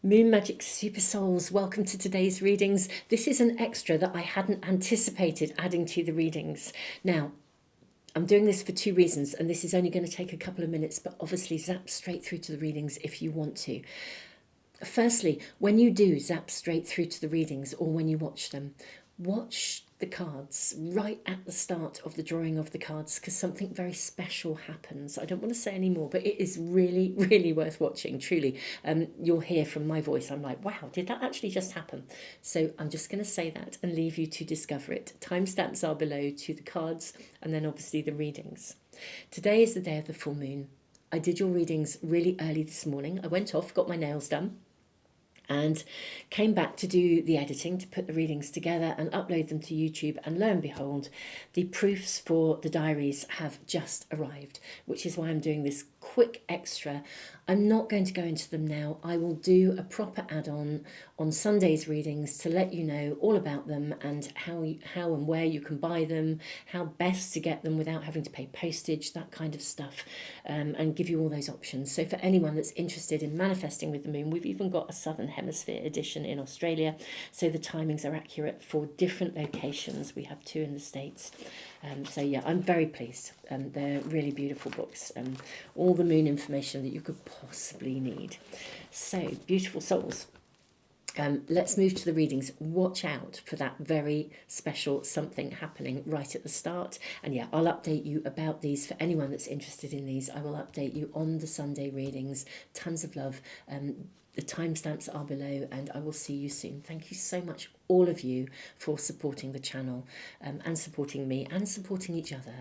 Moon Magic Super Souls, welcome to today's readings. This is an extra that I hadn't anticipated adding to the readings. Now, I'm doing this for two reasons, and this is only going to take a couple of minutes, but obviously zap straight through to the readings if you want to. Firstly, when you do zap straight through to the readings or when you watch them, watch the cards right at the start of the drawing of the cards because something very special happens. I don't want to say any more, but it is really, really worth watching, truly. You'll hear from my voice, I'm like, wow, did that actually just happen? So I'm just going to say that and leave you to discover it. Timestamps are below to the cards and then obviously the readings. Today is the day of the full moon. I did your readings really early this morning. I went off, got my nails done, and came back to do the editing, to put the readings together and upload them to YouTube. And lo and behold, the proofs for the diaries have just arrived, which is why I'm doing this quick extra. I'm not going to go into them now. I will do a proper add-on on Sunday's readings to let you know all about them and how and where you can buy them, how best to get them without having to pay postage, that kind of stuff, and give you all those options. So for anyone that's interested in manifesting with the moon, we've even got a Southern Hemisphere edition in Australia, so the timings are accurate for different locations. We have two in the States. So yeah, I'm very pleased. They're really beautiful books. All the moon information that you could possibly need. So, beautiful souls. Let's move to the readings. Watch out for that very special something happening right at the start. And yeah, I'll update you about these. For anyone that's interested in these, I will update you on the Sunday readings. Tons of love. The timestamps are below and I will see you soon. Thank you so much, all of you, for supporting the channel and supporting me and supporting each other.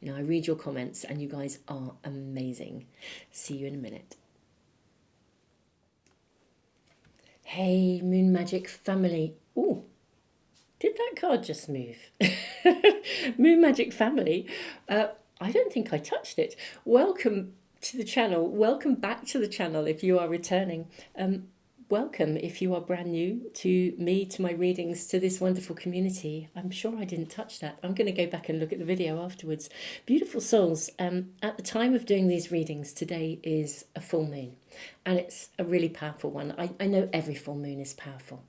I read your comments and you guys are amazing. See you in a minute. Hey, Moon Magic family. Oh, did that card just move? Moon Magic family. I don't think I touched it. Welcome to the channel. Welcome back to the channel if you are returning. Welcome if you are brand new to me, to my readings, to this wonderful community. I'm sure I didn't touch that. I'm going to go back and look at the video afterwards. Beautiful souls, at the time of doing these readings, today is a full moon. And it's a really powerful one. I know every full moon is powerful.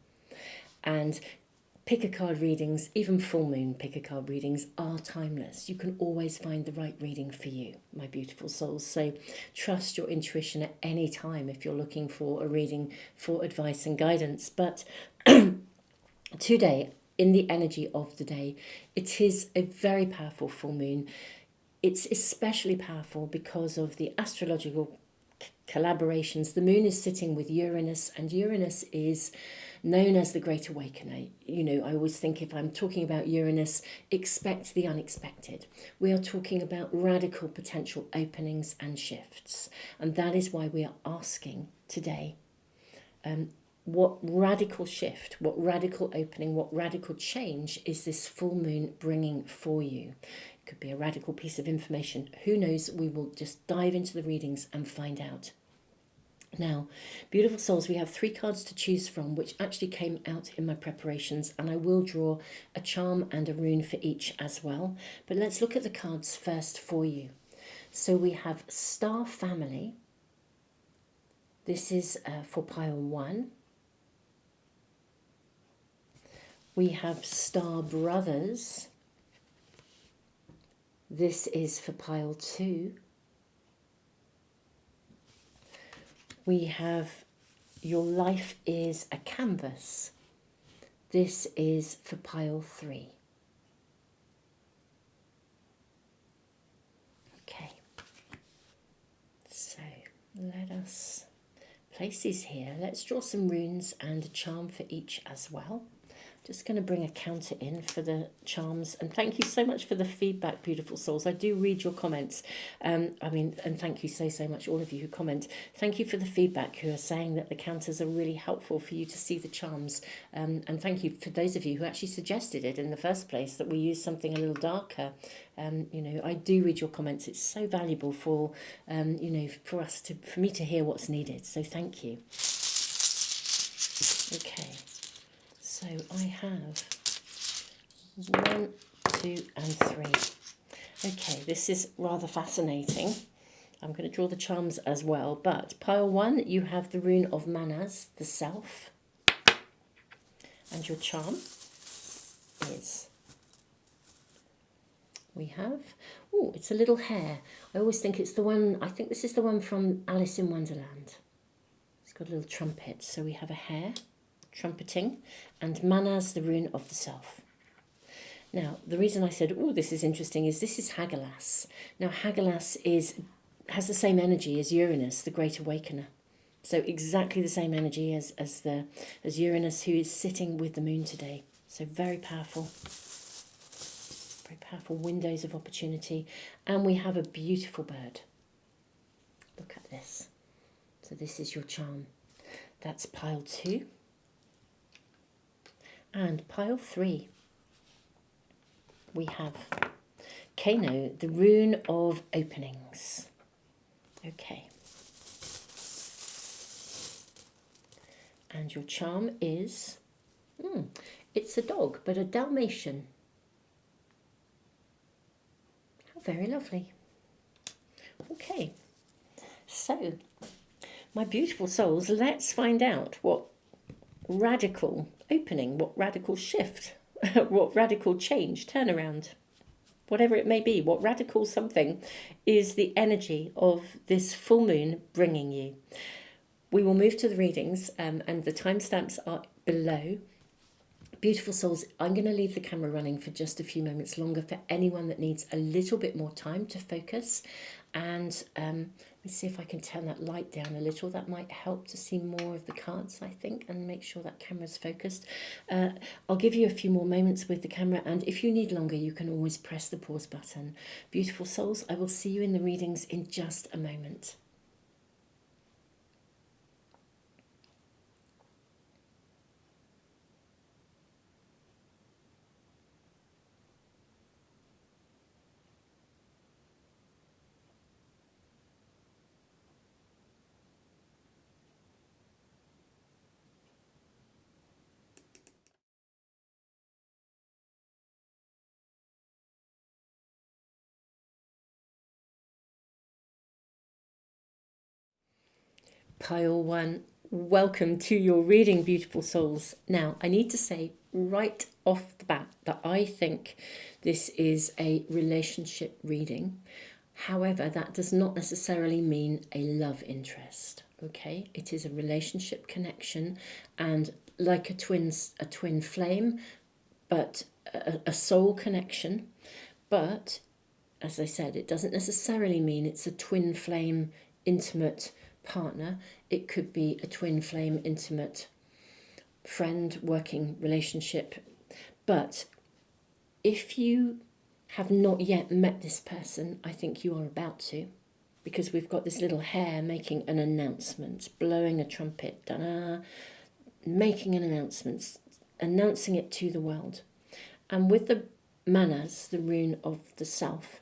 And pick a card readings, even full moon pick a card readings, are timeless. You can always find the right reading for you, my beautiful souls. So trust your intuition at any time if you're looking for a reading for advice and guidance. But today, in the energy of the day, it is a very powerful full moon. It's especially powerful because of the astrological collaborations. The moon is sitting with Uranus, and Uranus is known as the Great Awakener. I always think if I'm talking about Uranus, expect the unexpected. We are talking about radical potential openings and shifts. And that is why we are asking today, what radical shift, what radical opening, what radical change is this full moon bringing for you? It could be a radical piece of information. Who knows? We will just dive into the readings and find out. Now, beautiful souls, we have 3 cards to choose from, which actually came out in my preparations, and I will draw a charm and a rune for each as well. But let's look at the cards first for you. So we have Star Family. This is for pile 1. We have Star Brothers. This is for pile 2. We have Your Life is a Canvas. This is for pile 3. Okay, so let us place these here. Let's draw some runes and a charm for each as well. Just going to bring a counter in for the charms. And thank you so much for the feedback, beautiful souls. I do read your comments. And thank you so much, all of you who comment. Thank you for the feedback who are saying that the counters are really helpful for you to see the charms. And thank you for those of you who actually suggested it in the first place, that we use something a little darker. I do read your comments. It's so valuable for, for me to hear what's needed. So thank you. Okay. So I have 1, 2 and 3. Okay, this is rather fascinating. I'm going to draw the charms as well, but pile 1, you have the rune of Manas, the self, and your charm is, we have, oh, it's a little hare. I always think it's the one, I think this is the one from Alice in Wonderland. It's got a little trumpet, so we have a hare trumpeting, and Manas, the rune of the self. Now, the reason I said, oh, this is interesting, is this is Hagalaz. Now, Hagalaz has the same energy as Uranus, the Great Awakener. So exactly the same energy as Uranus, who is sitting with the moon today. So very powerful windows of opportunity. And we have a beautiful bird. Look at this. So this is your charm. That's pile 2. And pile 3. We have Kano, the rune of openings. Okay. And your charm is, it's a dog, but a Dalmatian. How very lovely. Okay. So, my beautiful souls, let's find out what radical opening, what radical shift, what radical change, turnaround, whatever it may be, what radical something is the energy of this full moon bringing you. We will move to the readings, and the timestamps are below. Beautiful souls, I'm going to leave the camera running for just a few moments longer for anyone that needs a little bit more time to focus. And let me see if I can turn that light down a little. That might help to see more of the cards, I think, and make sure that camera's focused. I'll give you a few more moments with the camera, and if you need longer, you can always press the pause button. Beautiful souls, I will see you in the readings in just a moment. Pile 1, welcome to your reading, beautiful souls. Now, I need to say right off the bat that I think this is a relationship reading. However, that does not necessarily mean a love interest, okay? It is a relationship connection, and like a twin flame, but a soul connection. But, as I said, it doesn't necessarily mean it's a twin flame intimate partner. It could be a twin flame intimate friend, working relationship. But if you have not yet met this person, I think you are about to, because we've got this little hare making an announcement, blowing a trumpet, da-da, making an announcement, announcing it to the world. And with the Manas, the rune of the self,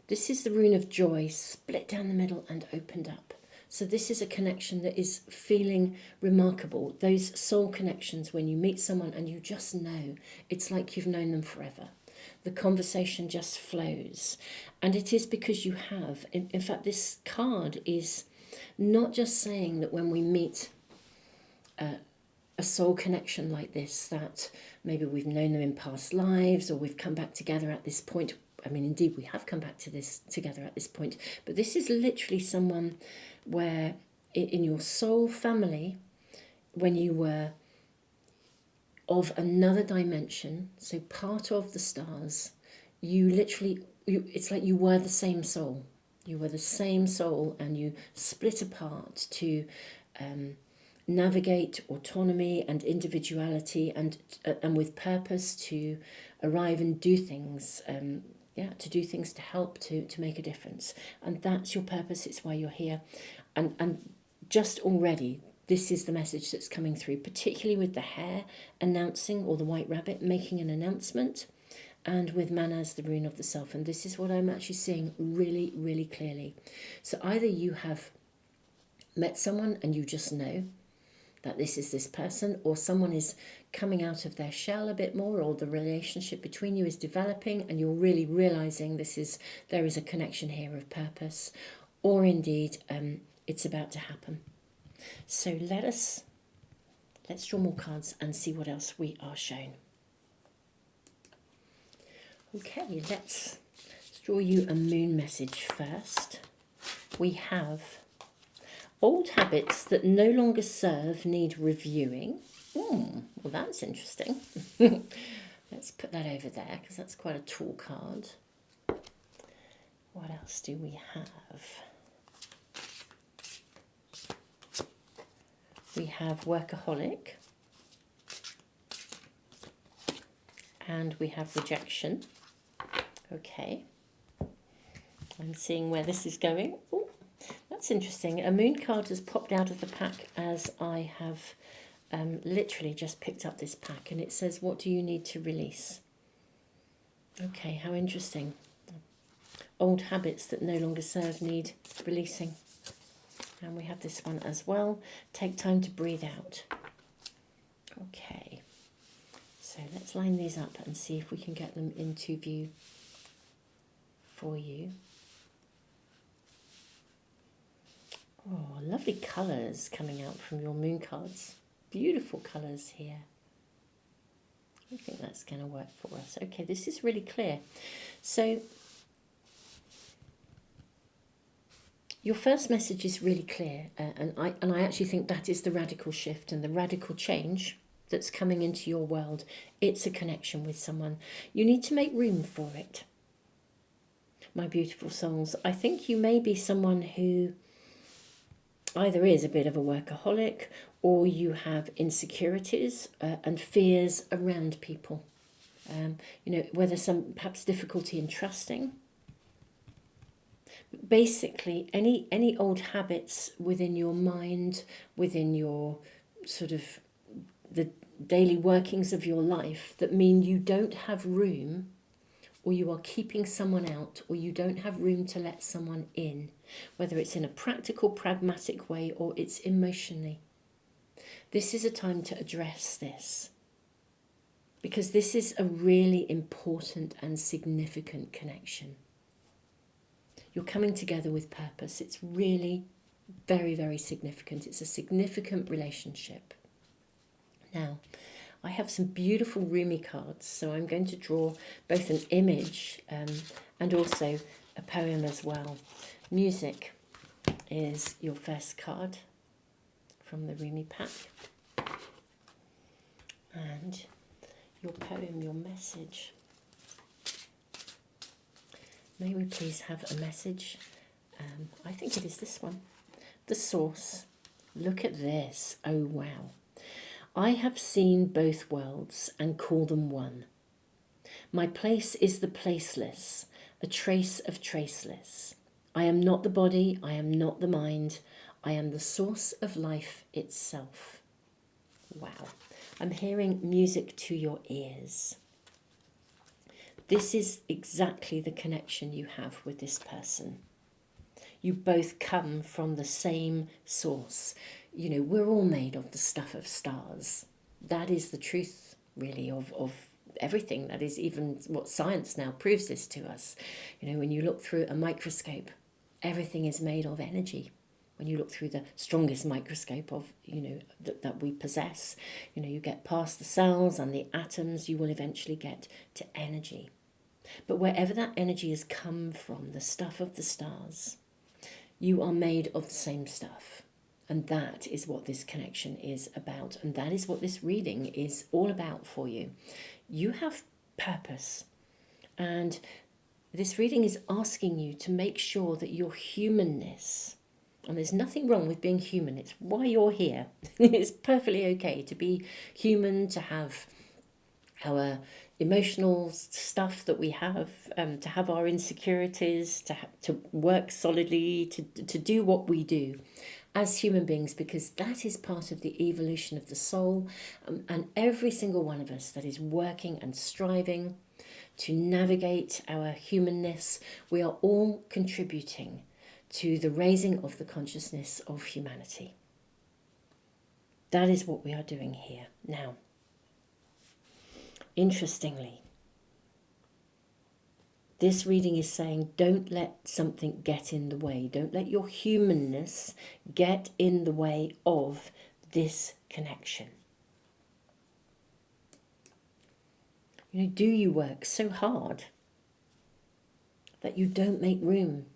this is the rune of joy, split down the middle and opened up. So this is a connection that is feeling remarkable. Those soul connections, when you meet someone and you just know, it's like you've known them forever. The conversation just flows. And it is because you have. In fact, this card is not just saying that when we meet a soul connection like this, that maybe we've known them in past lives or we've come back together at this point. I mean, indeed, we have come back to this together at this point. But this is literally someone where in your soul family, when you were of another dimension, so part of the stars, you literally, it's like you were the same soul. You were the same soul and you split apart to navigate autonomy and individuality and with purpose to arrive and do things, to do things to help, to make a difference. And that's your purpose. It's why you're here. And just already, this is the message that's coming through, particularly with the hare announcing, or the white rabbit making an announcement, and with Manas, the rune of the self. And this is what I'm actually seeing really, really clearly. So either you have met someone and you just know, that this is this person, or someone is coming out of their shell a bit more, or the relationship between you is developing and you're really realizing there is a connection here of purpose, or indeed it's about to happen. So let's draw more cards and see what else we are shown. Okay, let's draw you a moon message first. We have old habits that no longer serve need reviewing. Well, that's interesting. Let's put that over there because that's quite a tall card. What else do we have? We have workaholic. And we have rejection. Okay. I'm seeing where this is going. Ooh, that's interesting. A moon card has popped out of the pack as I have literally just picked up this pack, and it says, what do you need to release? Okay, how interesting. Old habits that no longer serve need releasing. And we have this one as well. Take time to breathe out. Okay. So let's line these up and see if we can get them into view for you. Oh, lovely colours coming out from your moon cards. Beautiful colours here. I think that's going to work for us. Okay, this is really clear. So your first message is really clear, and I actually think that is the radical shift and the radical change that's coming into your world. It's a connection with someone. You need to make room for it. My beautiful souls, I think you may be someone who either is a bit of a workaholic, or you have insecurities and fears around people. Whether some perhaps difficulty in trusting. Basically, any old habits within your mind, within your sort of the daily workings of your life that mean you don't have room, or you are keeping someone out, or you don't have room to let someone in, whether it's in a practical, pragmatic way or it's emotionally. This is a time to address this, because this is a really important and significant connection. You're coming together with purpose. It's really very, very significant. It's a significant relationship. Now, I have some beautiful Rumi cards, so I'm going to draw both an image and also a poem as well. Music is your first card from the Rumi pack. And your poem, your message. May we please have a message? I think it is this one. The source. Look at this. Oh, wow. I have seen both worlds and call them one. My place is the placeless, a trace of traceless. I am not the body, I am not the mind, I am the source of life itself. Wow. I'm hearing music to your ears. This is exactly the connection you have with this person. You both come from the same source. We're all made of the stuff of stars. That is the truth, really, of everything. That is even what science now proves this to us. When you look through a microscope, everything is made of energy. When you look through the strongest microscope of, that we possess, you get past the cells and the atoms, you will eventually get to energy. But wherever that energy has come from, the stuff of the stars, you are made of the same stuff. And that is what this connection is about. And that is what this reading is all about for you. You have purpose. And this reading is asking you to make sure that your humanness, and there's nothing wrong with being human, it's why you're here. It's perfectly okay to be human, to have our emotional stuff that we have, to have our insecurities, to work solidly, to do what we do as human beings, because that is part of the evolution of the soul, and every single one of us that is working and striving to navigate our humanness, we are all contributing to the raising of the consciousness of humanity. That is what we are doing here. Now, interestingly, this reading is saying don't let something get in the way. Don't let your humanness get in the way of this connection. You know, do you work so hard that you don't make room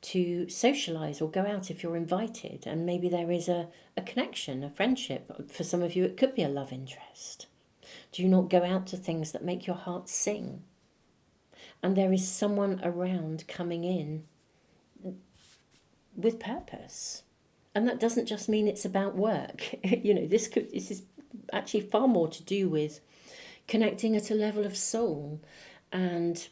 to socialize or go out if you're invited, and maybe there is a connection, a friendship? For some of you it could be a love interest. Do you not go out to things that make your heart sing? And there is someone around coming in with purpose. And that doesn't just mean it's about work. You know, this is actually far more to do with connecting at a level of soul and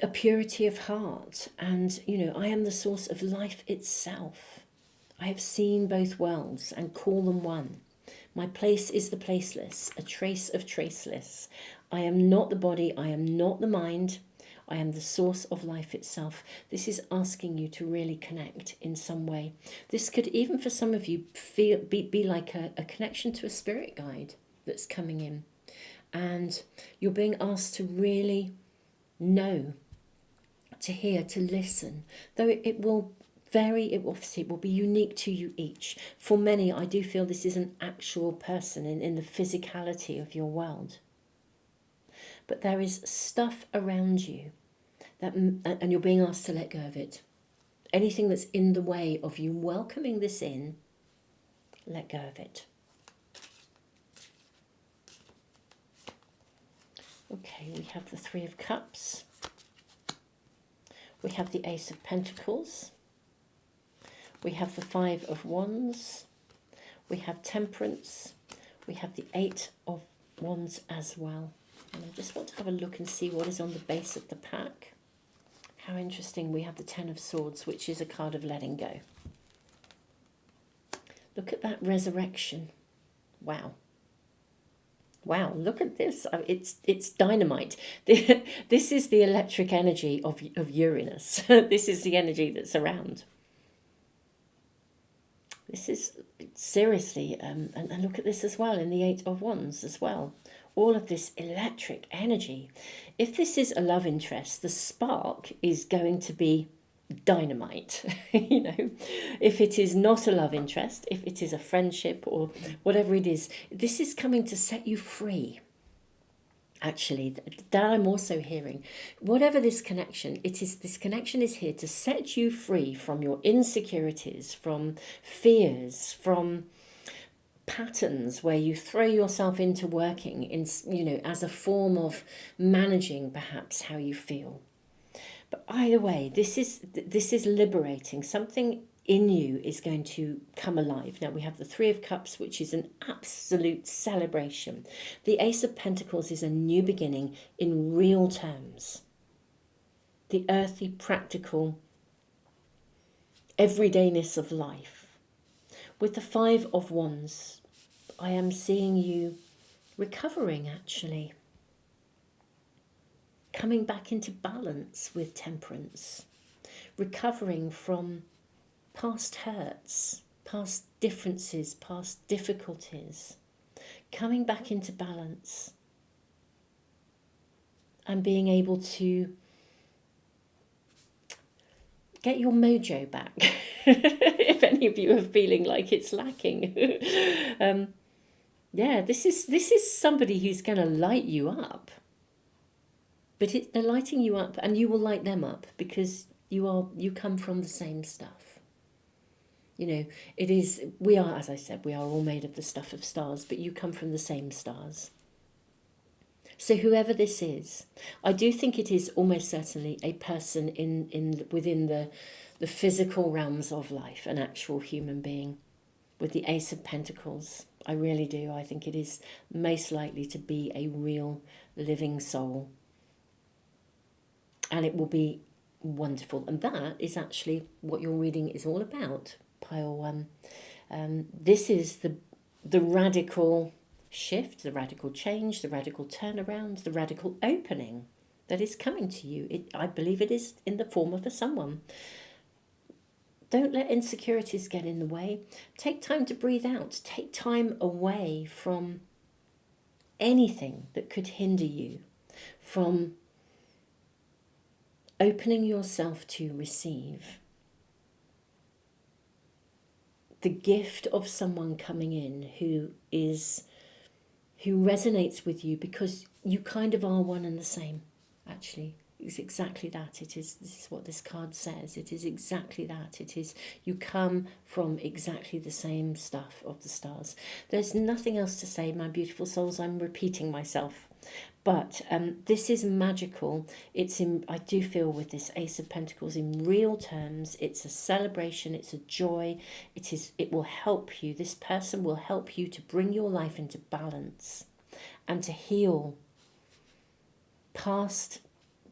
a purity of heart. And, you know, I am the source of life itself. I have seen both worlds and call them one. My place is the placeless, a trace of traceless. I am not the body, I am not the mind, I am the source of life itself. This is asking you to really connect in some way. This could even for some of you be like a connection to a spirit guide that's coming in. And you're being asked to really know, to hear, to listen. Though it will vary, it will be unique to you each. For many, I do feel this is an actual person in the physicality of your world. But there is stuff around you, and you're being asked to let go of it. Anything that's in the way of you welcoming this in, let go of it. Okay, we have the Three of Cups. We have the Ace of Pentacles. We have the Five of Wands. We have Temperance. We have the Eight of Wands as well. And I just want to have a look and see what is on the base of the pack. How interesting. We have the Ten of Swords, which is a card of letting go. Look at that resurrection. Wow. Wow, look at this. It's dynamite. This is the electric energy of Uranus. This is the energy that's around. This is seriously, and look at this as well in the Eight of Wands as well. All of this electric energy. If this is a love interest, the spark is going to be dynamite. You know, if it is not a love interest, if it is a friendship or whatever it is, this is coming to set you free. Actually, that I'm also hearing. Whatever this connection, this connection is here to set you free from your insecurities, from fears, from patterns where you throw yourself into working in, you know, as a form of managing perhaps how you feel. But either way, this is liberating. Something in you is going to come alive. Now we have the Three of Cups, which is an absolute celebration. The Ace of Pentacles is a new beginning in real terms. The earthy, practical, everydayness of life. With the Five of Wands, I am seeing you recovering actually. Coming back into balance with Temperance, recovering from past hurts, past differences, past difficulties, coming back into balance and being able to get your mojo back. If any of you are feeling like it's lacking. Yeah, this is somebody who's going to light you up. But they're lighting you up, and you will light them up because you come from the same stuff. You know, we are, as I said, we are all made of the stuff of stars, but you come from the same stars. So whoever this is, I do think it is almost certainly a person within the physical realms of life, an actual human being with the Ace of Pentacles. I really do. I think it is most likely to be a real living soul. And it will be wonderful. And that is actually what your reading is all about, pile one. This is the radical shift, the radical change, the radical turnaround, the radical opening that is coming to you. I believe it is in the form of a someone. Don't let insecurities get in the way. Take time to breathe out. Take time away from anything that could hinder you from opening yourself to receive the gift of someone coming in who resonates with you, because you kind of are one and the same, actually. It's exactly that. This is what this card says. It is exactly that. It is, you come from exactly the same stuff of the stars. There's nothing else to say, my beautiful souls. I'm repeating myself. But this is magical. I do feel with this Ace of Pentacles, in real terms, it's a celebration, it's a joy. It will help you. This person will help you to bring your life into balance and to heal past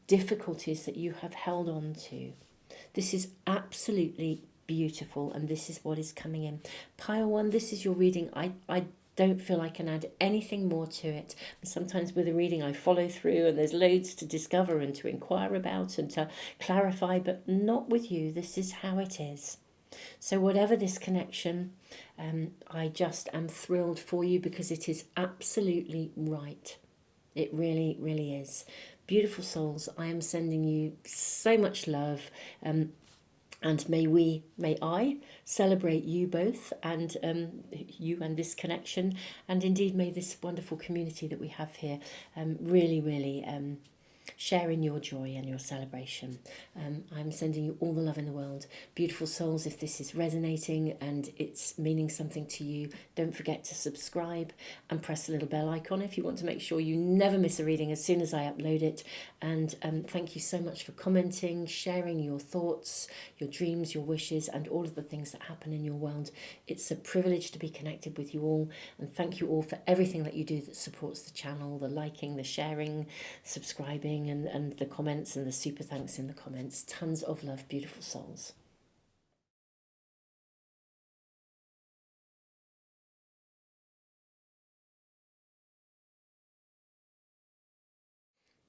difficulties that you have held on to. This is absolutely beautiful, and this is what is coming in. Pile 1, this is your reading. I don't feel I can add anything more to it. Sometimes with a reading I follow through and there's loads to discover and to inquire about and to clarify, but not with you. This is how it is. So whatever this connection, I just am thrilled for you, because it is absolutely right. It really, really is. Beautiful souls, I am sending you so much love. And may I celebrate you both, and you and this connection, and indeed may this wonderful community that we have here really, really share in your joy and your celebration. I'm sending you all the love in the world. Beautiful souls, if this is resonating and it's meaning something to you, don't forget to subscribe and press the little bell icon if you want to make sure you never miss a reading as soon as I upload it. And thank you so much for commenting, sharing your thoughts, your dreams, your wishes, and all of the things that happen in your world. It's a privilege to be connected with you all, and thank you all for everything that you do that supports the channel, the liking, the sharing, subscribing, and the comments and the super thanks in the comments. Tons of love, beautiful souls.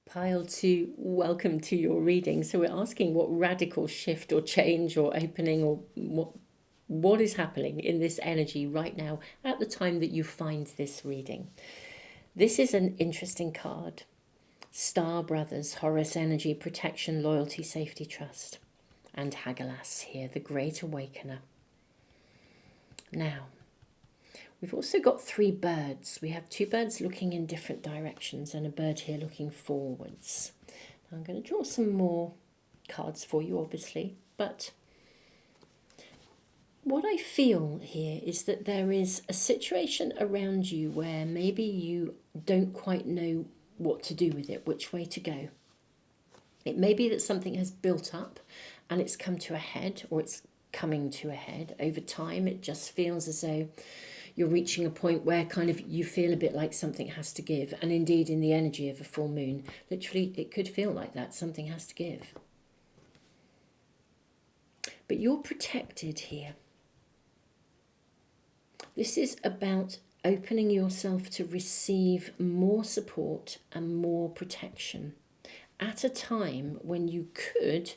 Pile 2, welcome to your reading. So we're asking what radical shift or change or opening, or what is happening in this energy right now at the time that you find this reading. This is an interesting card. Star Brothers, Horus energy, protection, loyalty, safety, trust. And Hagelas here, the Great Awakener. Now, we've also got 3 birds. We have 2 birds looking in different directions and a bird here looking forwards. Now I'm going to draw some more cards for you, obviously, but what I feel here is that there is a situation around you where maybe you don't quite know what to do with it, which way to go. It may be that something has built up and it's come to a head, or it's coming to a head over time. It just feels as though you're reaching a point where kind of you feel a bit like something has to give. And indeed, in the energy of a full moon, literally it could feel like that. Something has to give. But you're protected here. This is about opening yourself to receive more support and more protection at a time when you could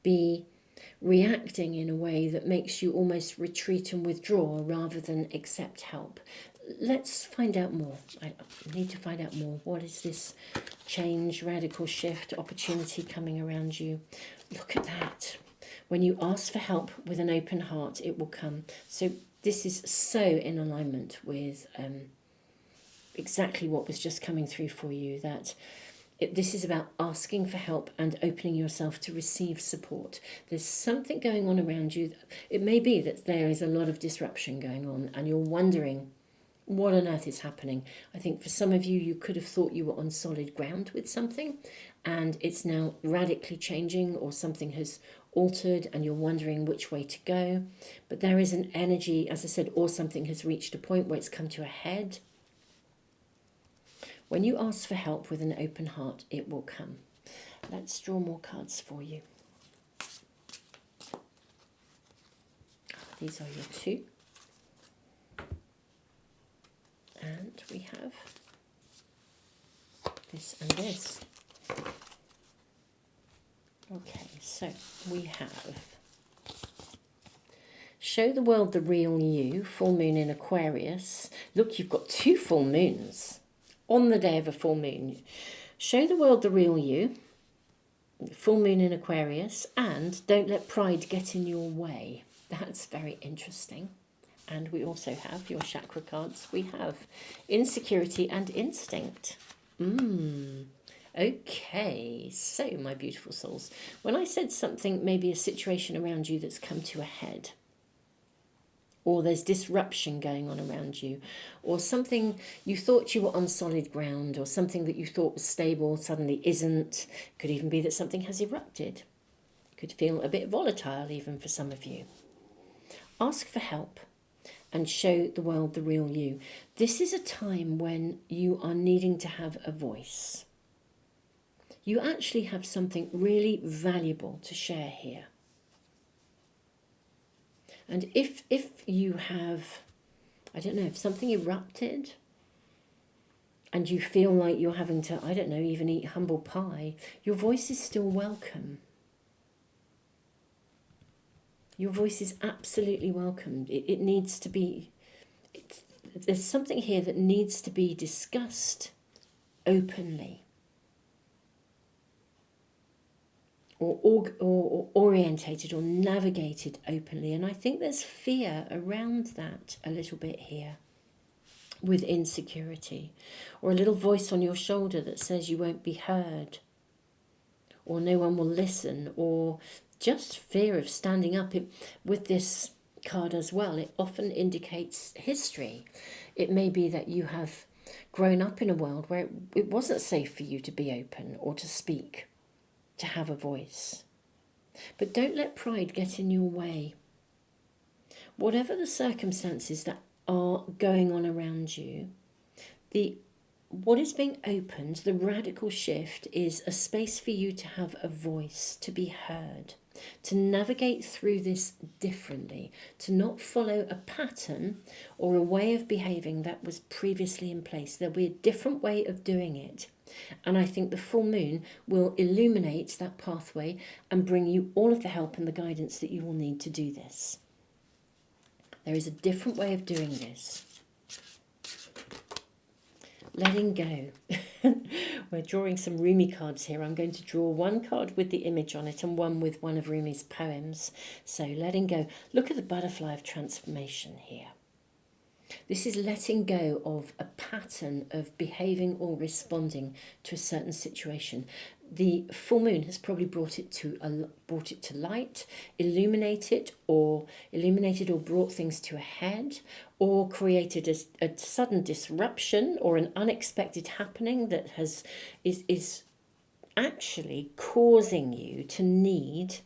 be reacting in a way that makes you almost retreat and withdraw rather than accept help. Let's find out more. I need to find out more. What is this change, radical shift, opportunity coming around you? Look at that. When you ask for help with an open heart, it will come. So this is so in alignment with exactly what was just coming through for you, that this is about asking for help and opening yourself to receive support. There's something going on around you. It may be that there is a lot of disruption going on and you're wondering what on earth is happening. I think for some of you, you could have thought you were on solid ground with something and it's now radically changing, or something has altered and you're wondering which way to go. But there is an energy, as I said, or something has reached a point where it's come to a head. When you ask for help with an open heart, it will come. Let's draw more cards for you. These are your 2. And we have this and this. Okay, so we have show the world the real you, full moon in Aquarius. Look, you've got 2 full moons on the day of a full moon. Show the world the real you, full moon in Aquarius, and don't let pride get in your way. That's very interesting. And we also have your chakra cards. We have insecurity and instinct. Okay, so my beautiful souls, when I said something, maybe a situation around you that's come to a head, or there's disruption going on around you, or something you thought you were on solid ground, or something that you thought was stable suddenly isn't. Could even be that something has erupted. Could feel a bit volatile even for some of you. Ask for help and show the world the real you. This is a time when you are needing to have a voice. You actually have something really valuable to share here. And if you have, I don't know, if something erupted and you feel like you're having to, I don't know, even eat humble pie, your voice is still welcome. Your voice is absolutely welcome. It needs to be, there's something here that needs to be discussed openly. Or orientated or navigated openly. And I think there's fear around that a little bit here with insecurity, or a little voice on your shoulder that says you won't be heard, or no one will listen, or just fear of standing up. With this card as well, it often indicates history. It may be that you have grown up in a world where it wasn't safe for you to be open or to speak, to have a voice. But don't let pride get in your way. Whatever the circumstances that are going on around you, what is being opened, the radical shift, is a space for you to have a voice, to be heard, to navigate through this differently, to not follow a pattern or a way of behaving that was previously in place. There'll be a different way of doing it. And I think the full moon will illuminate that pathway and bring you all of the help and the guidance that you will need to do this. There is a different way of doing this. Letting go. We're drawing some Rumi cards here. I'm going to draw one card with the image on it and one with one of Rumi's poems. So letting go. Look at the butterfly of transformation here. This is letting go of a pattern of behaving or responding to a certain situation. The full moon has probably brought it to light, illuminated or brought things to a head, or created a sudden disruption or an unexpected happening that is actually causing you to need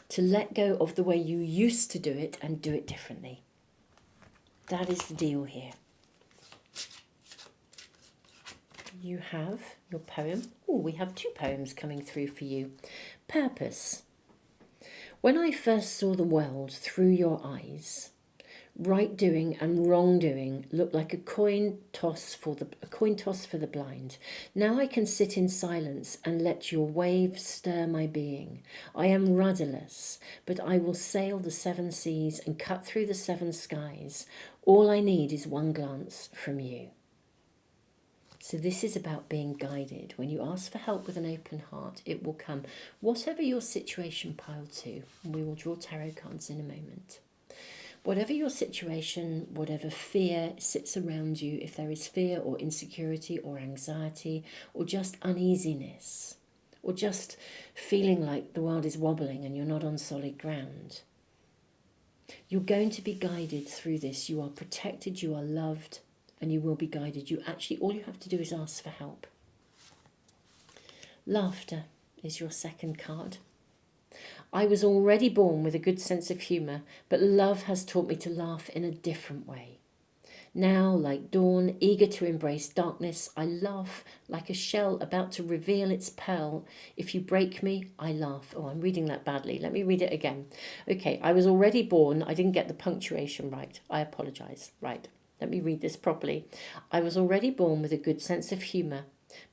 to let go of the way you used to do it and do it differently. That is the deal here. You have your poem. Oh, we have 2 poems coming through for you. Purpose. When I first saw the world through your eyes, right doing and wrongdoing looked like a coin toss for the blind. Now I can sit in silence and let your waves stir my being. I am rudderless, but I will sail the 7 seas and cut through the 7 skies. All I need is one glance from you. So this is about being guided. When you ask for help with an open heart, it will come. Whatever your situation piled to, we will draw tarot cards in a moment. Whatever your situation, whatever fear sits around you, if there is fear or insecurity or anxiety or just uneasiness, or just feeling like the world is wobbling and you're not on solid ground, you're going to be guided through this. You are protected, you are loved, and you will be guided. All you have to do is ask for help. Laughter is your second card. I was already born with a good sense of humour, but love has taught me to laugh in a different way. Now, like dawn, eager to embrace darkness, I laugh like a shell about to reveal its pearl. If you break me, I laugh. Oh, I'm reading that badly. Let me read it again. Okay, I was already born. I didn't get the punctuation right. I apologise. Right. Let me read this properly. I was already born with a good sense of humour,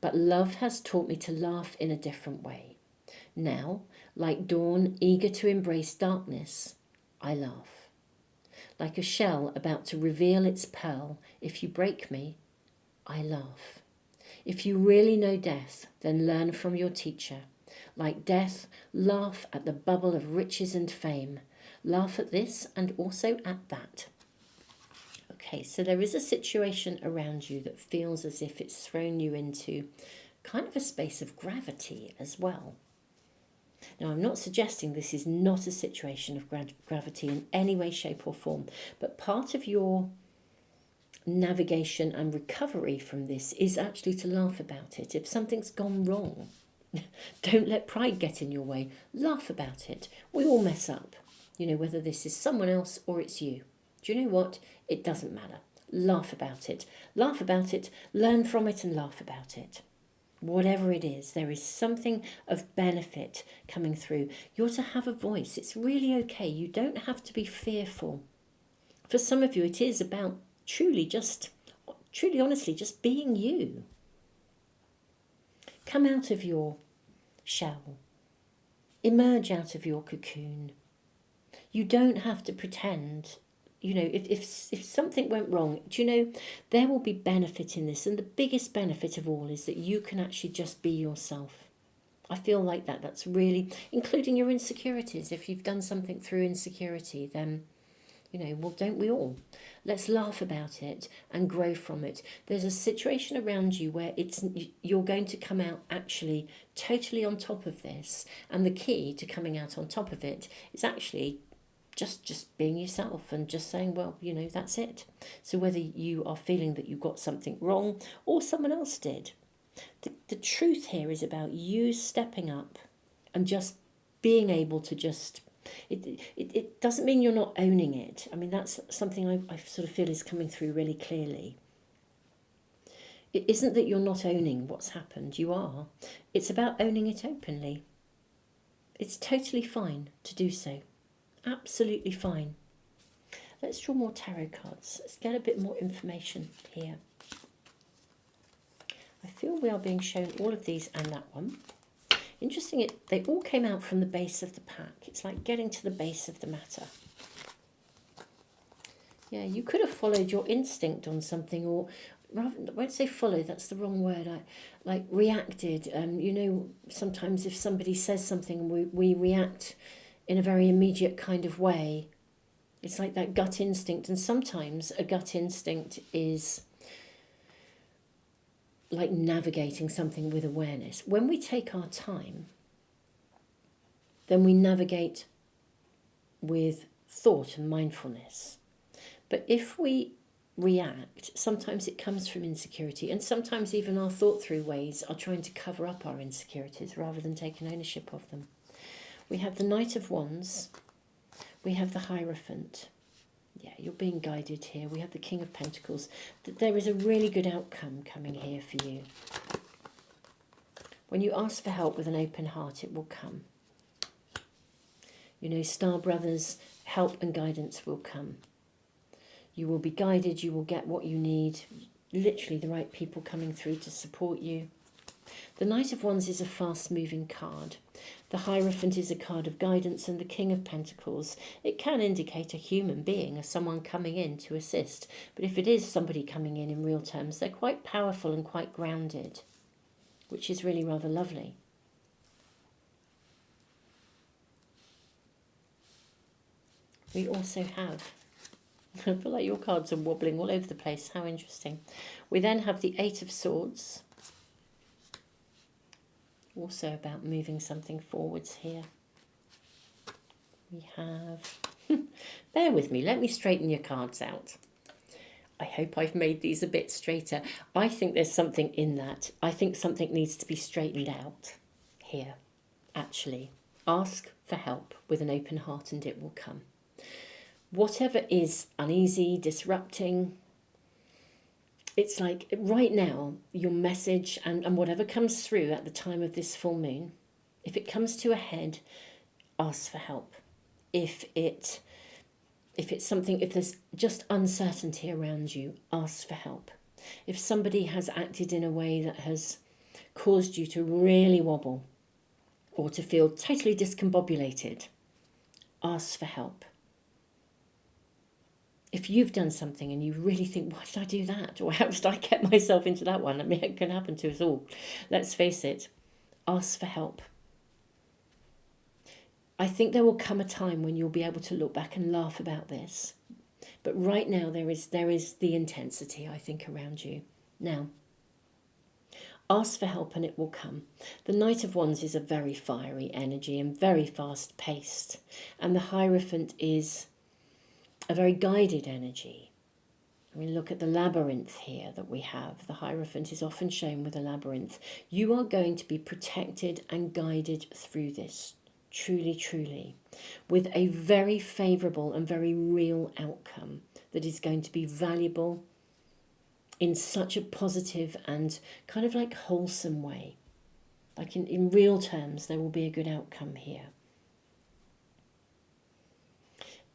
but love has taught me to laugh in a different way. Now, like dawn, eager to embrace darkness, I laugh. Like a shell about to reveal its pearl, if you break me, I laugh. If you really know death, then learn from your teacher. Like death, laugh at the bubble of riches and fame. Laugh at this and also at that. Okay, so there is a situation around you that feels as if it's thrown you into kind of a space of gravity as well. Now, I'm not suggesting this is not a situation of gravity in any way, shape or form, but part of your navigation and recovery from this is actually to laugh about it. If something's gone wrong, don't let pride get in your way. Laugh about it. We all mess up, whether this is someone else or it's you. Do you know what? It doesn't matter. Laugh about it. Laugh about it, learn from it and laugh about it. Whatever it is, there is something of benefit coming through. You're to have a voice. It's really okay. You don't have to be fearful. For some of you, it is about truly, honestly, just being you. Come out of your shell. Emerge out of your cocoon. You don't have to pretend. If something went wrong, there will be benefit in this. And the biggest benefit of all is that you can actually just be yourself. I feel like that's really, including your insecurities. If you've done something through insecurity, then, don't we all? Let's laugh about it and grow from it. There's a situation around you where you're going to come out actually totally on top of this. And the key to coming out on top of it is actually just being yourself and just saying, well, that's it. So whether you are feeling that you got something wrong or someone else did, the truth here is about you stepping up and just being able to just, it doesn't mean you're not owning it. I mean, that's something I sort of feel is coming through really clearly. It isn't that you're not owning what's happened. You are. It's about owning it openly. It's totally fine to do so. Absolutely fine. Let's draw more tarot cards. Let's get a bit more information here. I feel we are being shown all of these and that one. Interesting, they all came out from the base of the pack. It's like getting to the base of the matter. Yeah, you could have followed your instinct on something, or rather, I won't say follow, that's the wrong word. Like reacted. Sometimes if somebody says something, we react in a very immediate kind of way. It's like that gut instinct. And sometimes a gut instinct is like navigating something with awareness. When we take our time, then we navigate with thought and mindfulness. But if we react, sometimes it comes from insecurity, and sometimes even our thought through ways are trying to cover up our insecurities rather than taking ownership of them. We have the Knight of Wands. We have the Hierophant. Yeah, you're being guided here. We have the King of Pentacles. There is a really good outcome coming here for you. When you ask for help with an open heart, it will come. Star Brothers, help and guidance will come. You will be guided. You will get what you need. Literally the right people coming through to support you. The Knight of Wands is a fast-moving card. The Hierophant is a card of guidance, and the King of Pentacles, it can indicate a human being, as someone coming in to assist. But if it is somebody coming in real terms, they're quite powerful and quite grounded, which is really rather lovely. We also have, I feel like your cards are wobbling all over the place. How interesting. We then have the Eight of Swords. Also about moving something forwards here. We have, bear with me, let me straighten your cards out. I hope I've made these a bit straighter. I think there's something in that. I think something needs to be straightened out here, actually. Ask for help with an open heart and it will come. Whatever is uneasy, disrupting, it's like right now, your message and whatever comes through at the time of this full moon, if it comes to a head, ask for help. If it's something, if there's just uncertainty around you, ask for help. If somebody has acted in a way that has caused you to really wobble or to feel totally discombobulated, ask for help. if you've done something and you really think, why did I do that? Or how did I get myself into that one? I mean, it can happen to us all. Let's face it, ask for help. I think there will come a time when you'll be able to look back and laugh about this. But right now there is the intensity, I think, around you. Now, ask for help and it will come. The Knight of Wands is a very fiery energy and very fast paced. And the Hierophant is a very guided energy. I mean, look at the labyrinth here that we have. The Hierophant is often shown with a labyrinth. You are going to be protected and guided through this, truly, truly, with a very favourable and very real outcome that is going to be valuable in such a positive and kind of like wholesome way. Like in real terms, there will be a good outcome here.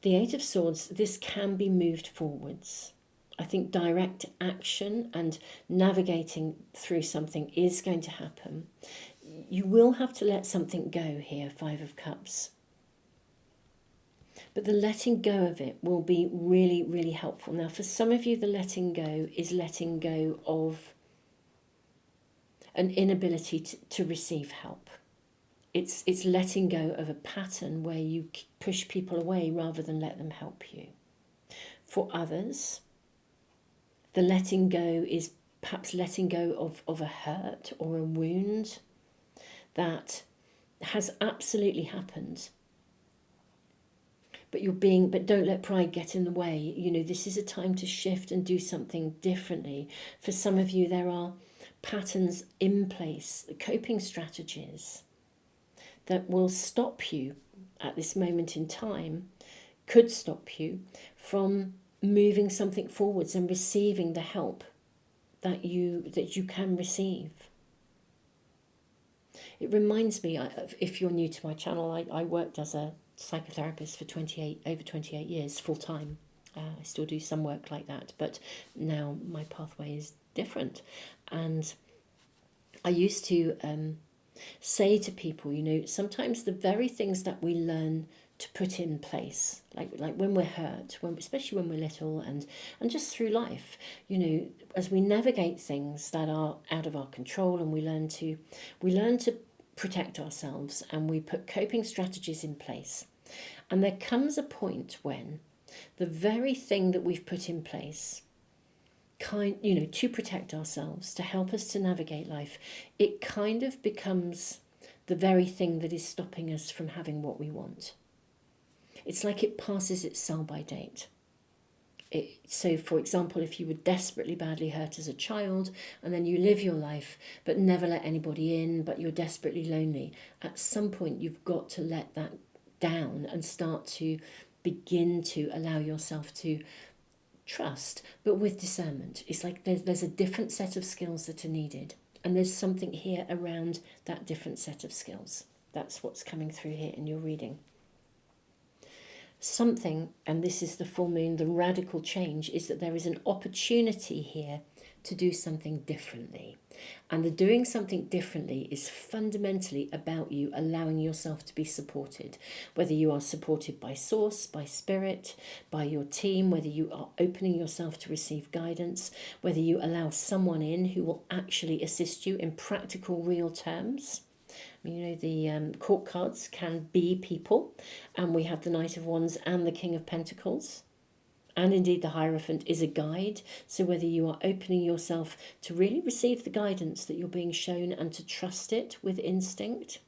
The Eight of Swords, this can be moved forwards. I think direct action and navigating through something is going to happen. You will have to let something go here, Five of Cups. But the letting go of it will be really, really helpful. Now, for some of you, the letting go is letting go of an inability to receive help. It's letting go of a pattern where you push people away rather than let them help you. For others, the letting go is perhaps letting go of a hurt or a wound that has absolutely happened. But don't let pride get in the way. You know, this is a time to shift and do something differently. For some of you, there are patterns in place, coping strategies that will stop you at this moment in time, could stop you from moving something forwards and receiving the help that you can receive. It reminds me, if you're new to my channel, I worked as a psychotherapist for over 28 years, full time. I still do some work like that, but now my pathway is different. And I used to say to people, you know, sometimes the very things that we learn to put in place, like when we're hurt, especially when we're little, and just through life, you know, as we navigate things that are out of our control, and we learn to protect ourselves, and we put coping strategies in place. And there comes a point when the very thing that we've put in place, to protect ourselves, to help us to navigate life, it kind of becomes the very thing that is stopping us from having what we want. It's like it passes its sell-by date. So, for example, if you were desperately badly hurt as a child and then you live your life but never let anybody in, but you're desperately lonely, at some point you've got to let that down and start to begin to allow yourself to trust, but with discernment. It's like there's a different set of skills that are needed, and there's something here around that different set of skills. That's what's coming through here in your reading. Something, and this is the full moon, the radical change, is that there is an opportunity here to do something differently. And the doing something differently is fundamentally about you allowing yourself to be supported. Whether you are supported by source, by spirit, by your team, whether you are opening yourself to receive guidance, whether you allow someone in who will actually assist you in practical, real terms. You know, the court cards can be people, and we have the Knight of Wands and the King of Pentacles. And indeed the Hierophant is a guide. So whether you are opening yourself to really receive the guidance that you're being shown and to trust it with instinct,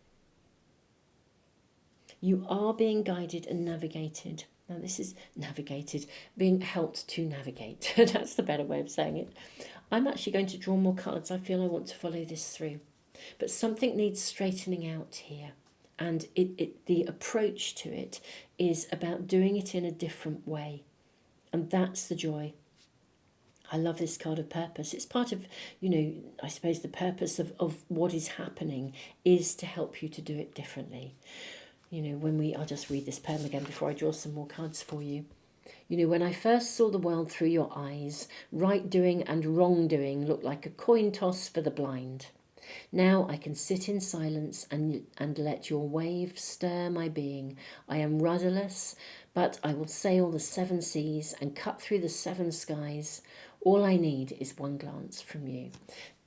you are being guided and navigated. Now this is navigated, being helped to navigate. That's the better way of saying it. I'm actually going to draw more cards. I feel I want to follow this through. But something needs straightening out here. And the approach to it is about doing it in a different way. And that's the joy. I love this card of purpose. It's part of, I suppose the purpose of what is happening is to help you to do it differently. I'll just read this poem again before I draw some more cards for you. When I first saw the world through your eyes, right doing and wrong doing looked like a coin toss for the blind. Now I can sit in silence and let your wave stir my being. I am rudderless, but I will sail the 7 seas and cut through the 7 skies. All I need is one glance from you.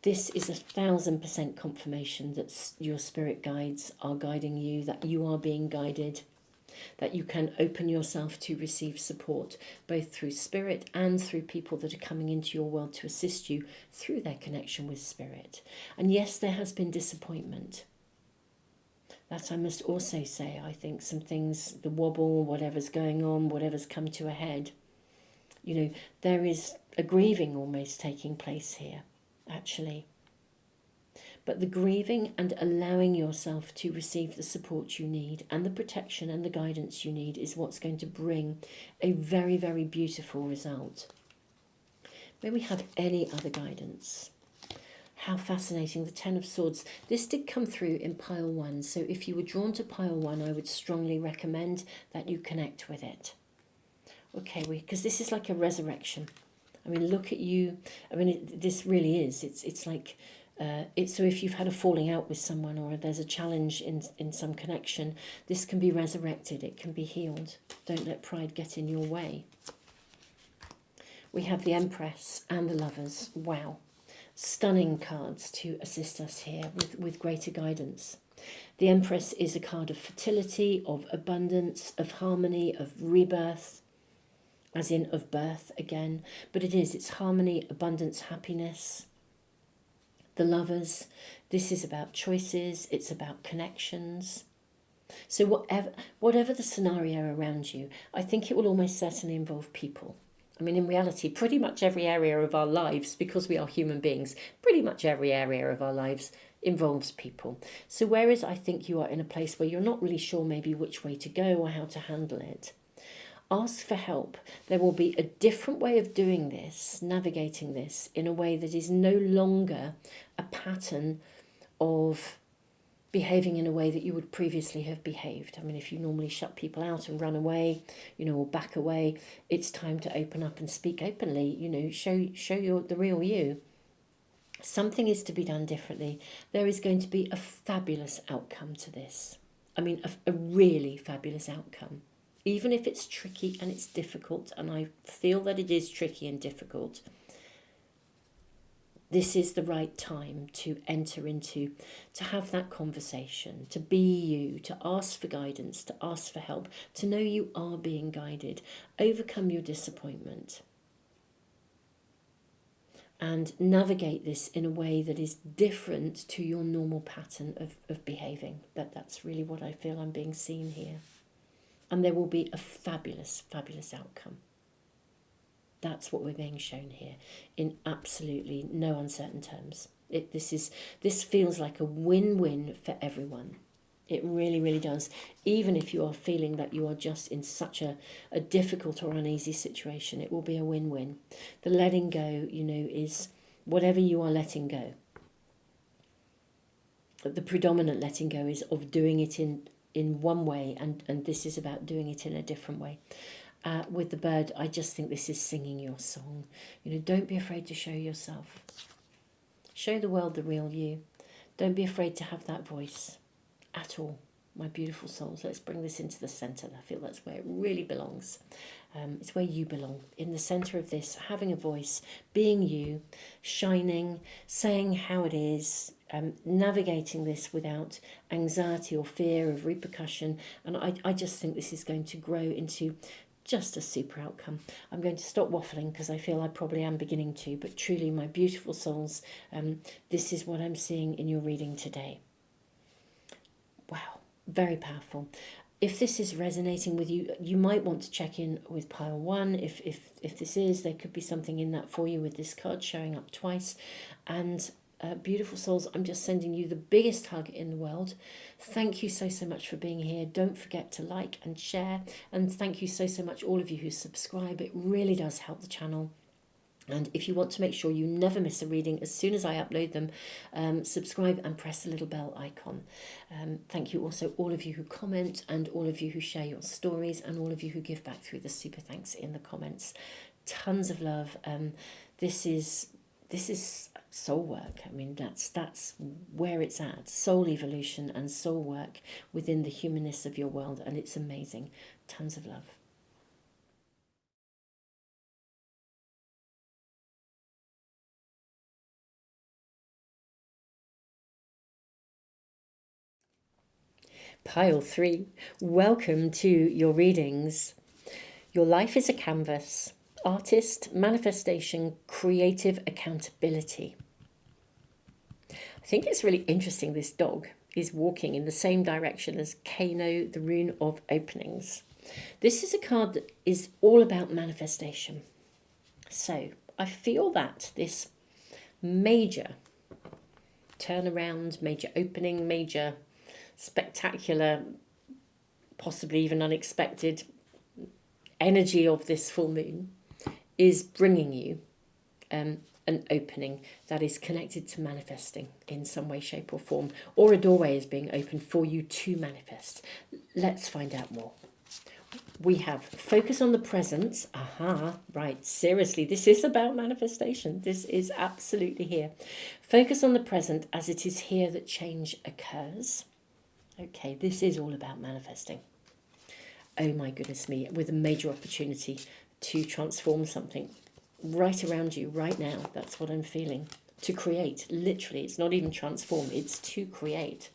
This is 1000% confirmation that your spirit guides are guiding you, that you are being guided, that you can open yourself to receive support, both through spirit and through people that are coming into your world to assist you through their connection with spirit. And yes, there has been disappointment. That I must also say, I think some things, the wobble, whatever's going on, whatever's come to a head, there is a grieving almost taking place here, actually. But the grieving and allowing yourself to receive the support you need and the protection and the guidance you need is what's going to bring a very, very beautiful result. May we have any other guidance? How fascinating, the 10 of Swords. This did come through in pile 1, so if you were drawn to pile 1, I would strongly recommend that you connect with it. Okay, because this is like a resurrection. I mean, look at you. I mean, this really is. It's like... so if you've had a falling out with someone or there's a challenge in some connection, this can be resurrected, it can be healed. Don't let pride get in your way. We have the Empress and the Lovers. Wow. Stunning cards to assist us here with greater guidance. The Empress is a card of fertility, of abundance, of harmony, of rebirth, as in of birth again. But it's harmony, abundance, happiness. The Lovers, this is about choices, it's about connections. So whatever the scenario around you, I think it will almost certainly involve people. I mean, in reality, pretty much every area of our lives, because we are human beings, pretty much every area of our lives involves people. So whereas I think you are in a place where you're not really sure maybe which way to go or how to handle it, ask for help. There will be a different way of doing this, navigating this in a way that is no longer a pattern of behaving in a way that you would previously have behaved. I mean, if you normally shut people out and run away, or back away, it's time to open up and speak openly, show the real you. Something is to be done differently. There is going to be a fabulous outcome to this. I mean, a really fabulous outcome. Even if it's tricky and it's difficult, and I feel that it is tricky and difficult, this is the right time to enter into, to have that conversation, to be you, to ask for guidance, to ask for help, to know you are being guided, overcome your disappointment, and navigate this in a way that is different to your normal pattern of behaving. That's really what I feel I'm being seen here. And there will be a fabulous, fabulous outcome. That's what we're being shown here in absolutely no uncertain terms. This feels like a win-win for everyone. It really, really does. Even if you are feeling that you are just in such a difficult or uneasy situation, it will be a win-win. The letting go, is whatever you are letting go. The predominant letting go is of doing it in one way, and this is about doing it in a different way. With the bird, I just think this is singing your song. Don't be afraid to show yourself. Show the world the real you. Don't be afraid to have that voice at all. My beautiful souls, let's bring this into the centre. I feel that's where it really belongs. It's where you belong, in the centre of this, having a voice, being you, shining, saying how it is, navigating this without anxiety or fear of repercussion. And I just think this is going to grow into just a super outcome. I'm going to stop waffling because I feel I probably am beginning to, but truly, my beautiful souls, this is what I'm seeing in your reading today. Wow, very powerful. If this is resonating with you, you might want to check in with pile 1. If this is, there could be something in that for you with this card showing up twice. And beautiful souls, I'm just sending you the biggest hug in the world. Thank you so much for being here. Don't forget to like and share, and thank you so much all of you who subscribe. It really does help the channel. And if you want to make sure you never miss a reading as soon as I upload them, subscribe and press the little bell icon. Thank you also all of you who comment, and all of you who share your stories, and all of you who give back through the super thanks in the comments. Tons of love. This is this is soul work. I mean, that's where it's at. Soul evolution and soul work within the humanness of your world. And it's amazing. Tons of love. Pile 3, welcome to your readings. Your life is a canvas. Artist, manifestation, creative accountability. I think it's really interesting this dog is walking in the same direction as Kano, the rune of openings. This is a card that is all about manifestation. So I feel that this major turnaround, major opening, major spectacular, possibly even unexpected energy of this full moon is bringing you an opening that is connected to manifesting in some way, shape or form, or a doorway is being opened for you to manifest. Let's find out more. We have focus on the present. Aha, right, seriously, this is about manifestation. This is absolutely here. Focus on the present, as it is here that change occurs. Okay, this is all about manifesting. Oh my goodness me, with a major opportunity to transform something right around you right now. That's what I'm feeling. To create, literally, it's not even transform, it's to create.